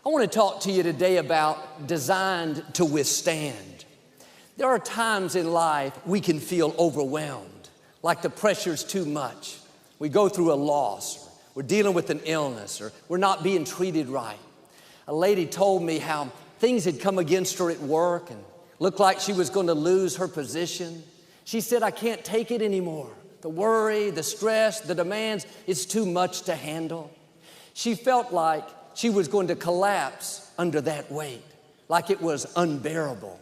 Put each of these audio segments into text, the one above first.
I want to talk to you today about designed to withstand. There are times in life we can feel overwhelmed, like the pressure's too much. We go through a loss, or we're dealing with an illness, or we're not being treated right. A lady told me how things had come against her at work and looked like she was going to lose her position. She said, "I can't take it anymore. The worry, the stress, the demands, it's too much to handle." She felt like she was going to collapse under that weight, like it was unbearable.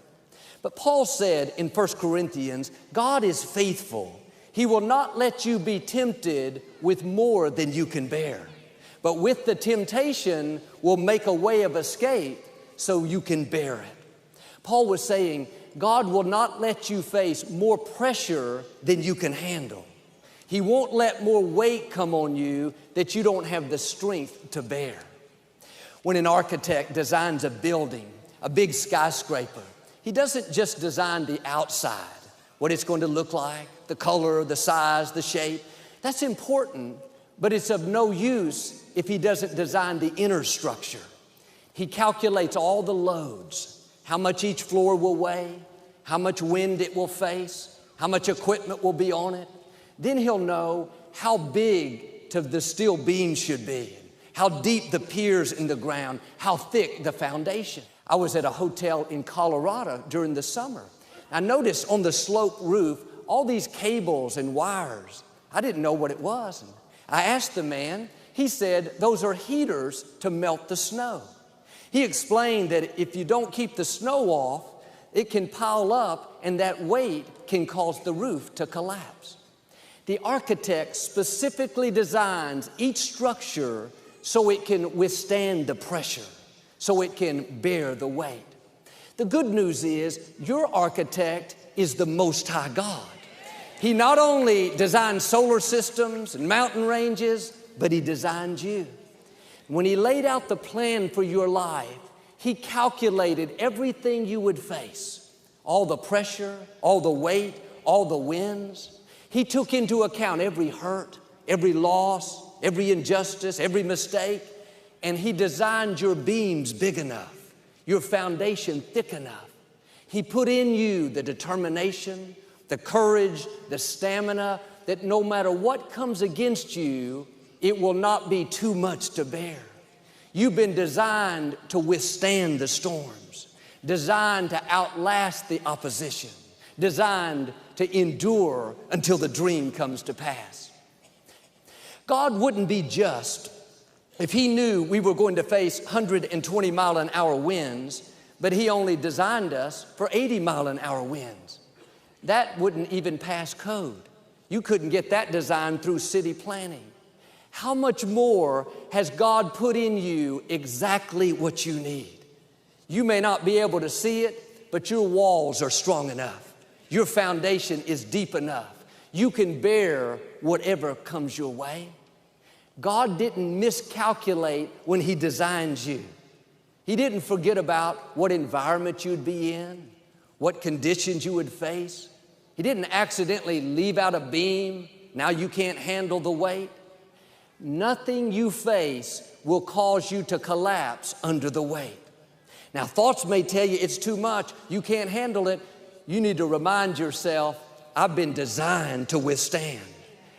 But Paul said in 1 Corinthians, God is faithful. He will not let you be tempted with more than you can bear. But with the temptation will make a way of escape so you can bear it. Paul was saying, God will not let you face more pressure than you can handle. He won't let more weight come on you that you don't have the strength to bear. When an architect designs a building, a big skyscraper, he doesn't just design the outside, what it's going to look like, the color, the size, the shape. That's important, but it's of no use if he doesn't design the inner structure. He calculates all the loads, how much each floor will weigh, how much wind it will face, how much equipment will be on it. Then he'll know how big the steel beams should be, how deep the piers in the ground, how thick the foundation. I was at a hotel in Colorado during the summer. I noticed on the slope roof all these cables and wires. I didn't know what it was. And I asked the man. He said, those are heaters to melt the snow. He explained that if you don't keep the snow off, it can pile up and that weight can cause the roof to collapse. The architect specifically designs each structure so it can withstand the pressure, so it can bear the weight. The good news is your architect is the Most High God. He not only designed solar systems and mountain ranges, but He designed you. When He laid out the plan for your life, He calculated everything you would face, all the pressure, all the weight, all the winds. He took into account every hurt, every loss, every injustice, every mistake, and He designed your beams big enough, your foundation thick enough. He put in you the determination, the courage, the stamina, that no matter what comes against you, it will not be too much to bear. You've been designed to withstand the storms, designed to outlast the opposition, designed to endure until the dream comes to pass. God wouldn't be just if He knew we were going to face 120-mile-an-hour winds, but He only designed us for 80-mile-an-hour winds. That wouldn't even pass code. You couldn't get that design through city planning. How much more has God put in you exactly what you need? You may not be able to see it, but your walls are strong enough. Your foundation is deep enough. You can bear whatever comes your way. God didn't miscalculate when He designed you. He didn't forget about what environment you'd be in, what conditions you would face. He didn't accidentally leave out a beam. Now you can't handle the weight. Nothing you face will cause you to collapse under the weight. Now, thoughts may tell you it's too much, you can't handle it. You need to remind yourself, I've been designed to withstand.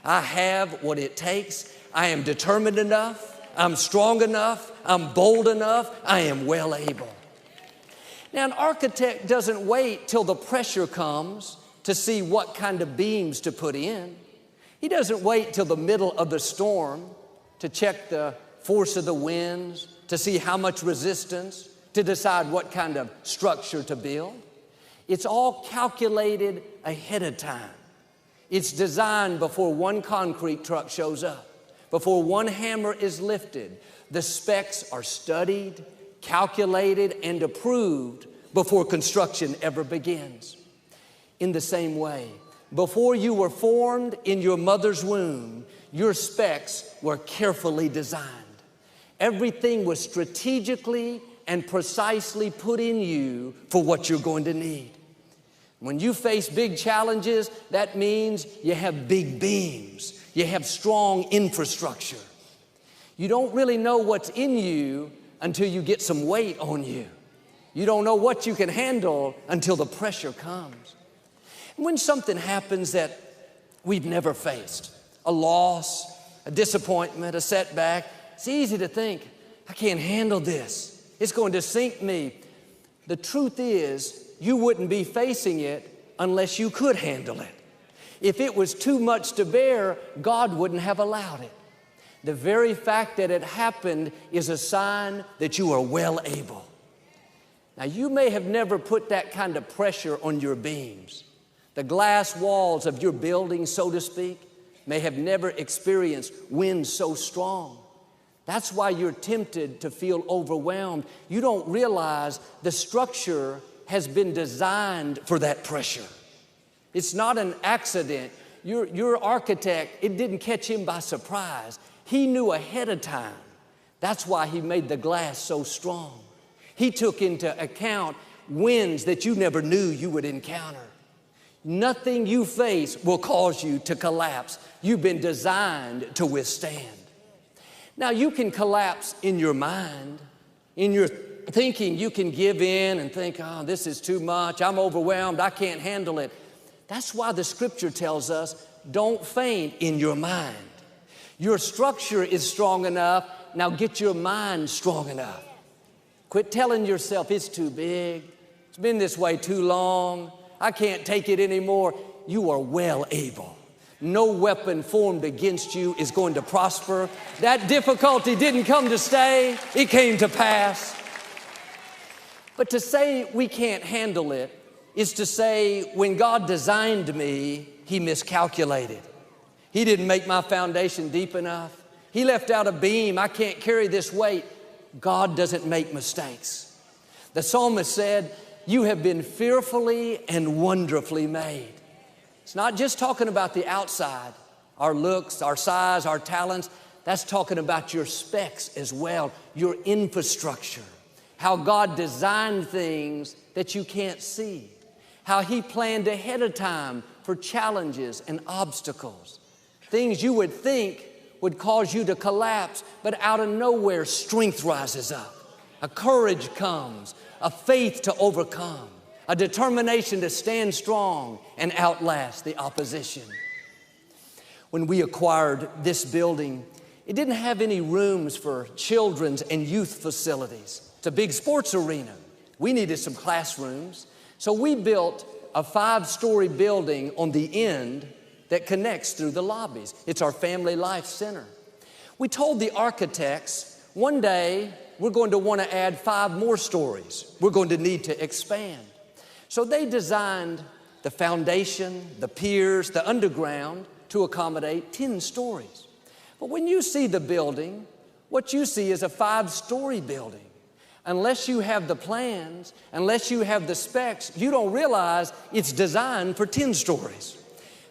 I have what it takes. I am determined enough. I'm strong enough. I'm bold enough. I am well able. Now, an architect doesn't wait till the pressure comes to see what kind of beams to put in. He doesn't wait till the middle of the storm to check the force of the winds, to see how much resistance, to decide what kind of structure to build. It's all calculated ahead of time. It's designed before one concrete truck shows up, before one hammer is lifted. The specs are studied, calculated, and approved before construction ever begins. In the same way, before you were formed in your mother's womb, your specs were carefully designed. Everything was strategically and precisely put in you for what you're going to need. When you face big challenges, that means you have big beams. You have strong infrastructure. You don't really know what's in you until you get some weight on you. You don't know what you can handle until the pressure comes. And when something happens that we've never faced, a loss, a disappointment, a setback, it's easy to think, I can't handle this. It's going to sink me. The truth is, you wouldn't be facing it unless you could handle it. If it was too much to bear, God wouldn't have allowed it. The very fact that it happened is a sign that you are well able. Now, you may have never put that kind of pressure on your beams. The glass walls of your building, so to speak, may have never experienced wind so strong. That's why you're tempted to feel overwhelmed. You don't realize the structure has been designed for that pressure. It's not an accident. Your architect, it didn't catch him by surprise. He knew ahead of time. That's why he made the glass so strong. He took into account winds that you never knew you would encounter. Nothing you face will cause you to collapse. You've been designed to withstand. Now, you can collapse in your mind. In your thinking, you can give in and think, oh, this is too much. I'm overwhelmed. I can't handle it. That's why the scripture tells us, don't faint in your mind. Your structure is strong enough. Now get your mind strong enough. Quit telling yourself it's too big. It's been this way too long. I can't take it anymore. You are well able. No weapon formed against you is going to prosper. That difficulty didn't come to stay. It came to pass. But to say we can't handle it is to say when God designed me, He miscalculated. He didn't make my foundation deep enough. He left out a beam. I can't carry this weight. God doesn't make mistakes. The psalmist said, you have been fearfully and wonderfully made. It's not just talking about the outside, our looks, our size, our talents. That's talking about your specs as well, your infrastructure, how God designed things that you can't see, how He planned ahead of time for challenges and obstacles, things you would think would cause you to collapse, but out of nowhere, strength rises up. A courage comes, a faith to overcome, a determination to stand strong and outlast the opposition. When we acquired this building, it didn't have any rooms for children's and youth facilities. It's a big sports arena. We needed some classrooms, so we built a 5-story building on the end that connects through the lobbies. It's our family life center. We told the architects, one day we're going to want to add 5 more stories. We're going to need to expand. So they designed the foundation, the piers, the underground to accommodate 10 stories. But when you see the building, what you see is a 5-story building. Unless you have the plans, unless you have the specs, you don't realize it's designed for 10 stories.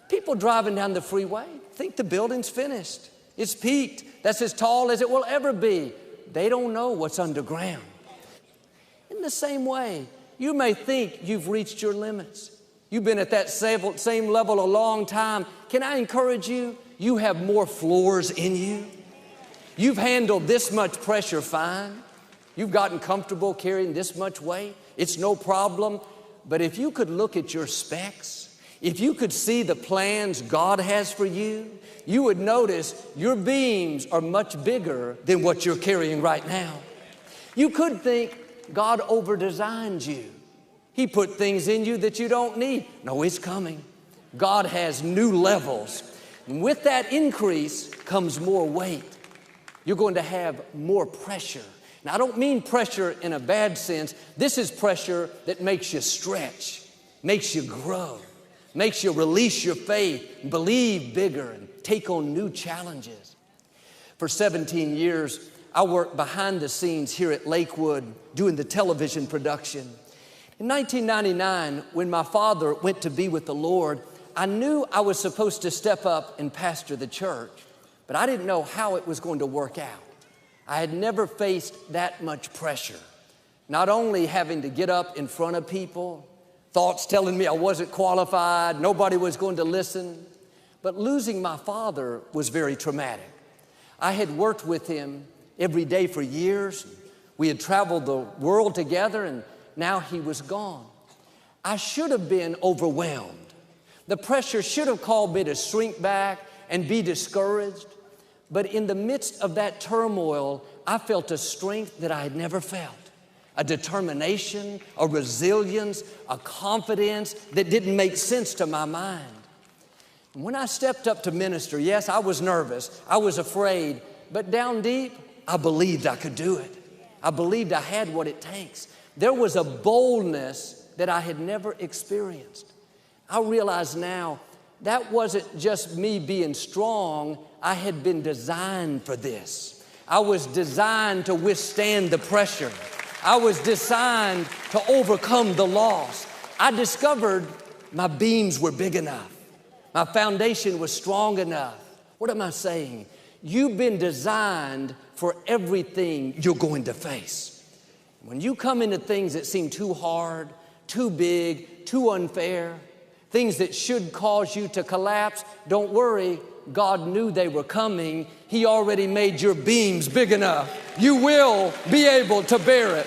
People driving down the freeway think the building's finished. It's peaked. That's as tall as it will ever be. They don't know what's underground. In the same way, you may think you've reached your limits. You've been at that same level a long time. Can I encourage you? You have more floors in you. You've handled this much pressure fine. You've gotten comfortable carrying this much weight. It's no problem. But if you could look at your specs, if you could see the plans God has for you, you would notice your beams are much bigger than what you're carrying right now. You could think God over-designed you. He put things in you that you don't need. No, it's coming. God has new levels. And with that increase comes more weight. You're going to have more pressure. Now, I don't mean pressure in a bad sense. This is pressure that makes you stretch, makes you grow, makes you release your faith, believe bigger, and take on new challenges. For 17 years, I worked behind the scenes here at Lakewood doing the television production. In 1999, when my father went to be with the Lord, I knew I was supposed to step up and pastor the church, but I didn't know how it was going to work out. I had never faced that much pressure, not only having to get up in front of people, thoughts telling me I wasn't qualified, nobody was going to listen. But losing my father was very traumatic. I had worked with him every day for years. We had traveled the world together, and now he was gone. I should have been overwhelmed. The pressure should have called me to shrink back and be discouraged. But in the midst of that turmoil, I felt a strength that I had never felt. A determination, a resilience, a confidence that didn't make sense to my mind. And when I stepped up to minister, yes, I was nervous, I was afraid, but down deep, I believed I could do it. I believed I had what it takes. There was a boldness that I had never experienced. I realize now that wasn't just me being strong. I had been designed for this. I was designed to withstand the pressure. I was designed to overcome the loss. I discovered my beams were big enough. My foundation was strong enough. What am I saying? You've been designed for everything you're going to face. When you come into things that seem too hard, too big, too unfair, things that should cause you to collapse, don't worry. God knew they were coming. He already made your beams big enough. You will be able to bear it.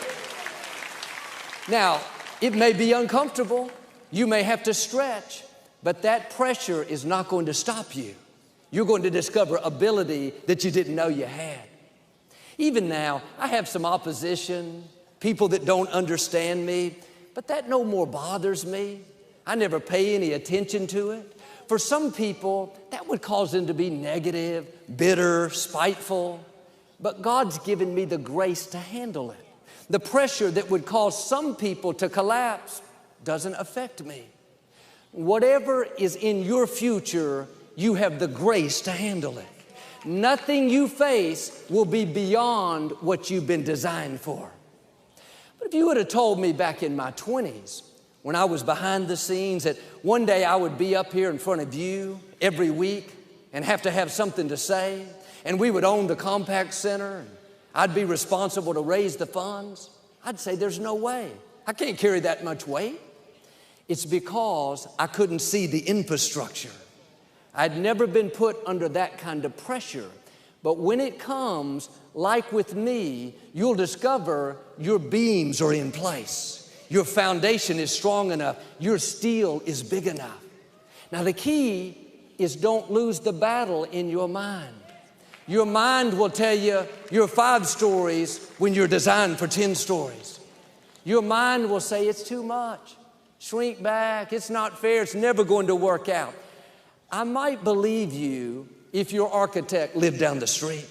Now, it may be uncomfortable. You may have to stretch, but that pressure is not going to stop you. You're going to discover ability that you didn't know you had. Even now, I have some opposition, people that don't understand me, but that no more bothers me. I never pay any attention to it. For some people, that would cause them to be negative, bitter, spiteful. But God's given me the grace to handle it. The pressure that would cause some people to collapse doesn't affect me. Whatever is in your future, you have the grace to handle it. Nothing you face will be beyond what you've been designed for. But if you would have told me back in my 20s, when I was behind the scenes, that one day I would be up here in front of you every week and have to have something to say, and we would own the Compact Center, and I'd be responsible to raise the funds, I'd say there's no way. I can't carry that much weight. It's because I couldn't see the infrastructure. I'd never been put under that kind of pressure. But when it comes, like with me, you'll discover your beams are in place. Your foundation is strong enough. Your steel is big enough. Now the key is don't lose the battle in your mind. Your mind will tell you you're 5 stories when you're designed for 10 stories. Your mind will say it's too much. Shrink back. It's not fair. It's never going to work out. I might believe you if your architect lived down the street.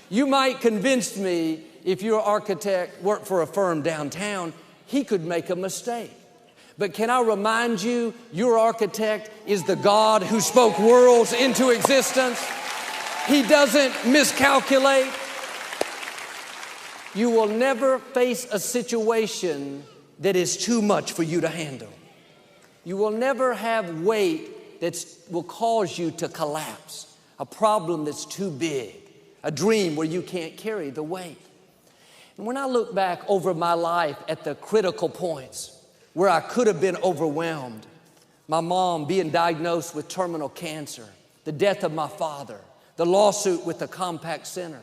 You might convince me if your architect worked for a firm downtown. He could make a mistake. But can I remind you, your architect is the God who spoke worlds into existence. He doesn't miscalculate. You will never face a situation that is too much for you to handle. You will never have weight that will cause you to collapse, a problem that's too big, a dream where you can't carry the weight. And when I look back over my life at the critical points where I could have been overwhelmed, my mom being diagnosed with terminal cancer, the death of my father, the lawsuit with the Compact Center,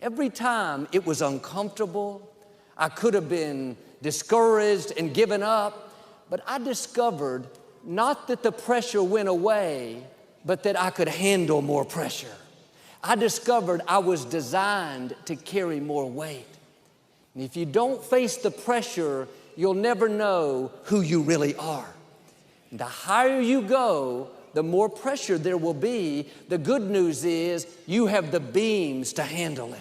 every time it was uncomfortable, I could have been discouraged and given up, but I discovered not that the pressure went away, but that I could handle more pressure. I discovered I was designed to carry more weight. And if you don't face the pressure, you'll never know who you really are. And the higher you go, the more pressure there will be. The good news is you have the beams to handle it.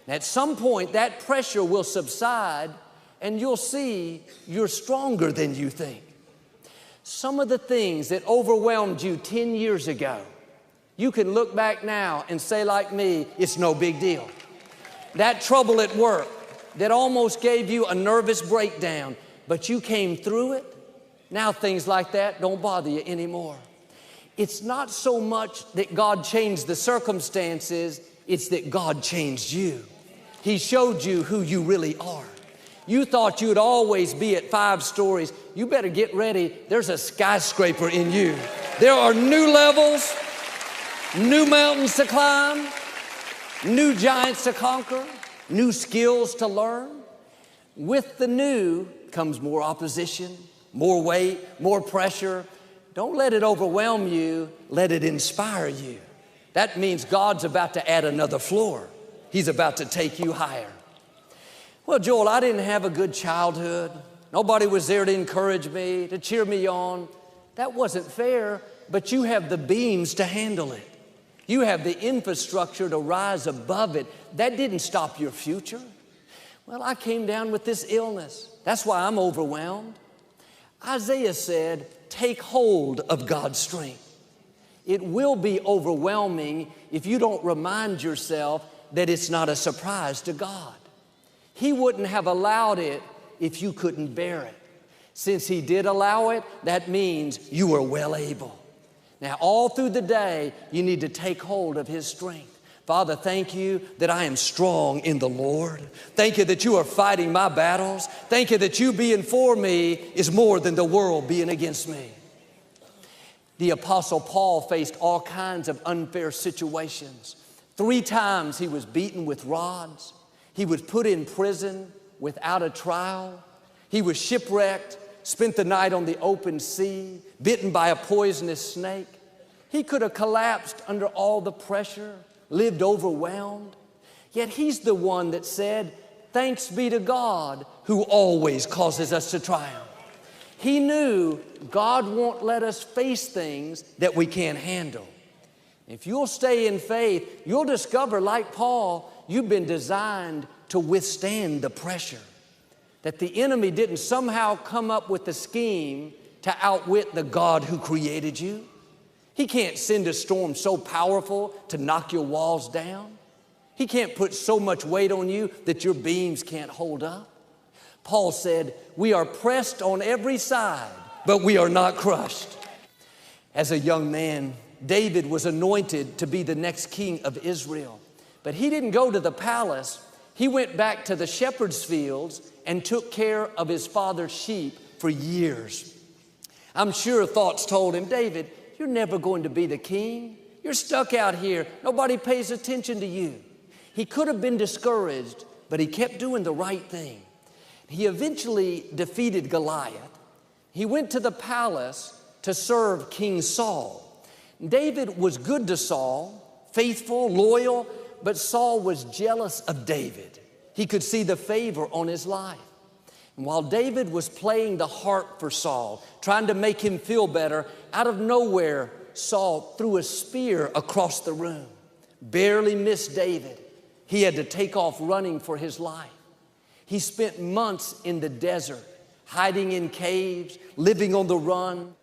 And at some point, that pressure will subside, and you'll see you're stronger than you think. Some of the things that overwhelmed you 10 years ago, you can look back now and say like me, it's no big deal. That trouble at work that almost gave you a nervous breakdown, but you came through it, now things like that don't bother you anymore. It's not so much that God changed the circumstances, it's that God changed you. He showed you who you really are. You thought you'd always be at 5 stories. You better get ready. There's a skyscraper in you. There are new levels, new mountains to climb, new giants to conquer. new skills to learn. With the new comes more opposition, more weight, more pressure. Don't let it overwhelm you, let it inspire you. That means God's about to add another floor. He's about to take you higher. Well, Joel, I didn't have a good childhood. Nobody was there to encourage me, to cheer me on. That wasn't fair, but you have the beams to handle it. You have the infrastructure to rise above it. That didn't stop your future. Well, I came down with this illness. That's why I'm overwhelmed. Isaiah said, take hold of God's strength. It will be overwhelming if you don't remind yourself that it's not a surprise to God. He wouldn't have allowed it if you couldn't bear it. Since He did allow it, that means you are well able. Now, all through the day, you need to take hold of His strength. Father, thank you that I am strong in the Lord. Thank you that you are fighting my battles. Thank you that you being for me is more than the world being against me. The Apostle Paul faced all kinds of unfair situations. 3 times he was beaten with rods. He was put in prison without a trial. He was shipwrecked, spent the night on the open sea, bitten by a poisonous snake. He could have collapsed under all the pressure, lived overwhelmed. Yet he's the one that said, thanks be to God who always causes us to triumph. He knew God won't let us face things that we can't handle. If you'll stay in faith, you'll discover, like Paul, you've been designed to withstand the pressure. That the enemy didn't somehow come up with a scheme to outwit the God who created you. He can't send a storm so powerful to knock your walls down. He can't put so much weight on you that your beams can't hold up. Paul said, we are pressed on every side, but we are not crushed. As a young man, David was anointed to be the next king of Israel. But he didn't go to the palace. He went back to the shepherd's fields and took care of his father's sheep for years. I'm sure thoughts told him, David, you're never going to be the king. You're stuck out here. Nobody pays attention to you. He could have been discouraged, but he kept doing the right thing. He eventually defeated Goliath. He went to the palace to serve King Saul. David was good to Saul, faithful, loyal, but Saul was jealous of David. He could see the favor on his life. And while David was playing the harp for Saul, trying to make him feel better, out of nowhere, Saul threw a spear across the room. Barely missed David. He had to take off running for his life. He spent months in the desert, hiding in caves, living on the run.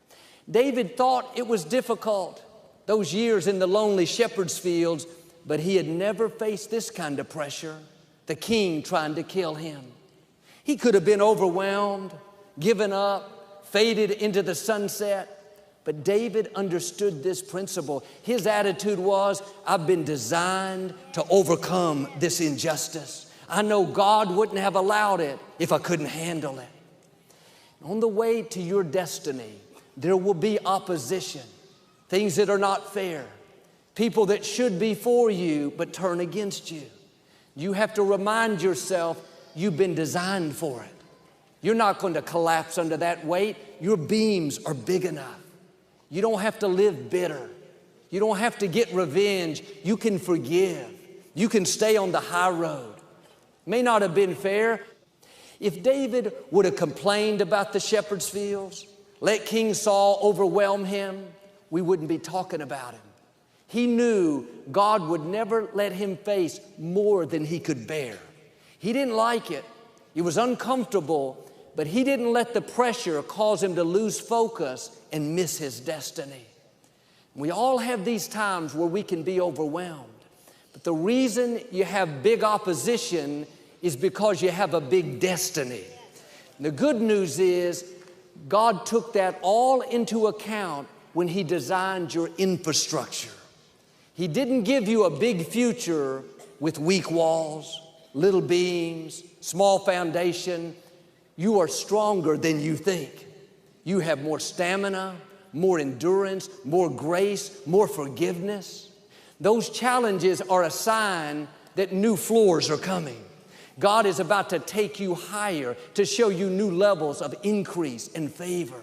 David thought it was difficult, those years in the lonely shepherd's fields, but he had never faced this kind of pressure, the king trying to kill him. He could have been overwhelmed, given up, faded into the sunset, but David understood this principle. His attitude was, I've been designed to overcome this injustice. I know God wouldn't have allowed it if I couldn't handle it. On the way to your destiny, there will be opposition, things that are not fair, people that should be for you but turn against you. You have to remind yourself you've been designed for it. You're not going to collapse under that weight. Your beams are big enough. You don't have to live bitter. You don't have to get revenge. You can forgive. You can stay on the high road. May not have been fair. If David would have complained about the shepherd's fields, let King Saul overwhelm him, we wouldn't be talking about him. He knew God would never let him face more than he could bear. He didn't like it. It was uncomfortable, but he didn't let the pressure cause him to lose focus and miss his destiny. We all have these times where we can be overwhelmed. But the reason you have big opposition is because you have a big destiny. And the good news is God took that all into account when He designed your infrastructure. He didn't give you a big future with weak walls, little beams, small foundation. You are stronger than you think. You have more stamina, more endurance, more grace, more forgiveness. Those challenges are a sign that new floors are coming. God is about to take you higher to show you new levels of increase and favor.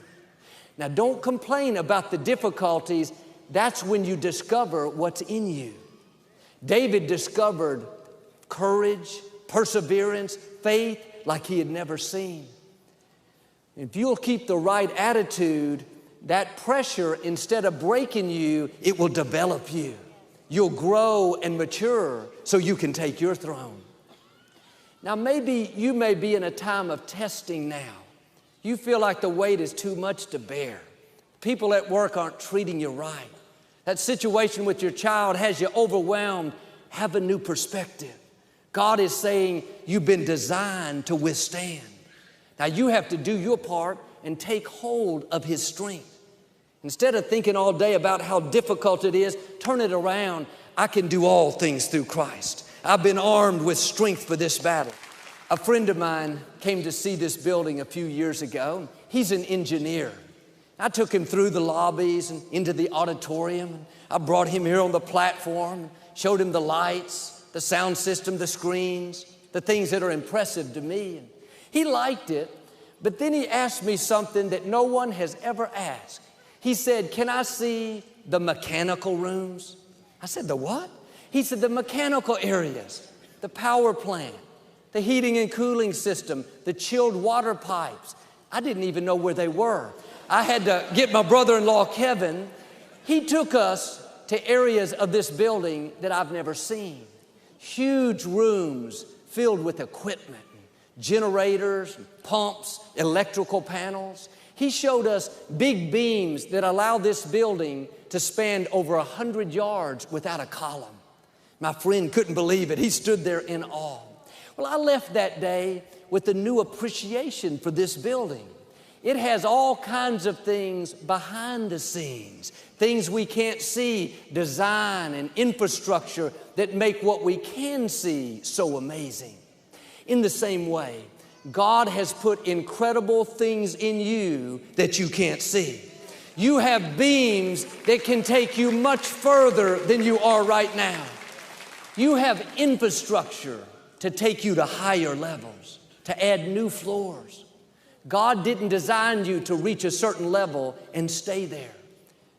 Now, don't complain about the difficulties. That's when you discover what's in you. David discovered courage, perseverance, faith like he had never seen. If you'll keep the right attitude, that pressure, instead of breaking you, it will develop you. You'll grow and mature so you can take your throne. Now, maybe you may be in a time of testing now. You feel like the weight is too much to bear. People at work aren't treating you right. That situation with your child has you overwhelmed. Have a new perspective. God is saying you've been designed to withstand. Now, you have to do your part and take hold of His strength. Instead of thinking all day about how difficult it is, turn it around. I can do all things through Christ. I've been armed with strength for this battle. A friend of mine came to see this building a few years ago. He's an engineer. I took him through the lobbies and into the auditorium. I brought him here on the platform, showed him the lights, the sound system, the screens, the things that are impressive to me. And he liked it, but then he asked me something that no one has ever asked. He said, "Can I see the mechanical rooms?" I said, "The what?" He said, "The mechanical areas, the power plant, the heating and cooling system, the chilled water pipes." I didn't even know where they were. I had to get my brother-in-law, Kevin. He took us to areas of this building that I've never seen. Huge rooms filled with equipment, generators, pumps, electrical panels. He showed us big beams that allow this building to span over 100 yards without a column. My friend couldn't believe it. He stood there in awe. Well, I left that day with a new appreciation for this building. It has all kinds of things behind the scenes, things we can't see, design and infrastructure that make what we can see so amazing. In the same way, God has put incredible things in you that you can't see. You have beams that can take you much further than you are right now. You have infrastructure to take you to higher levels, to add new floors. God didn't design you to reach a certain level and stay there.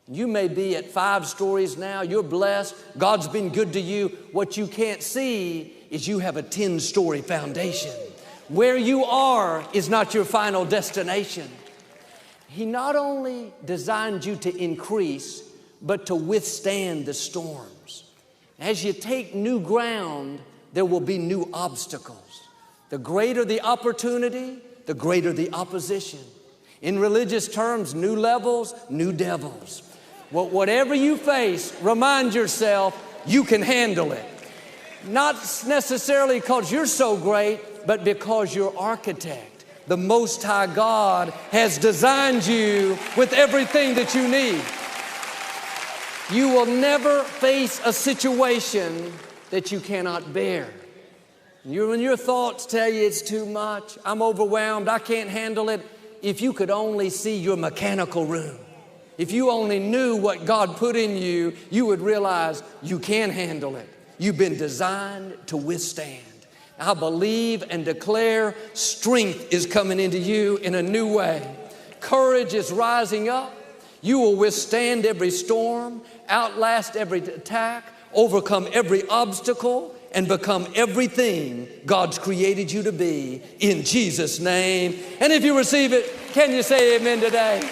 You may be at 5 stories now. You're blessed. God's been good to you. What you can't see is you have a 10-story foundation. Where you are is not your final destination. He not only designed you to increase, but to withstand the storms. As you take new ground, there will be new obstacles. The greater the opportunity, the greater the opposition. In religious terms, new levels, new devils. Well, whatever you face, remind yourself you can handle it. Not necessarily because you're so great, but because your architect, the Most High God, has designed you with everything that you need. You will never face a situation that you cannot bear. When your thoughts tell you it's too much, I'm overwhelmed, I can't handle it, if you could only see your mechanical room, if you only knew what God put in you, you would realize you can handle it. You've been designed to withstand. I believe and declare strength is coming into you in a new way. Courage is rising up. You will withstand every storm, outlast every attack, overcome every obstacle, and become everything God's created you to be in Jesus' name. And if you receive it, can you say amen today?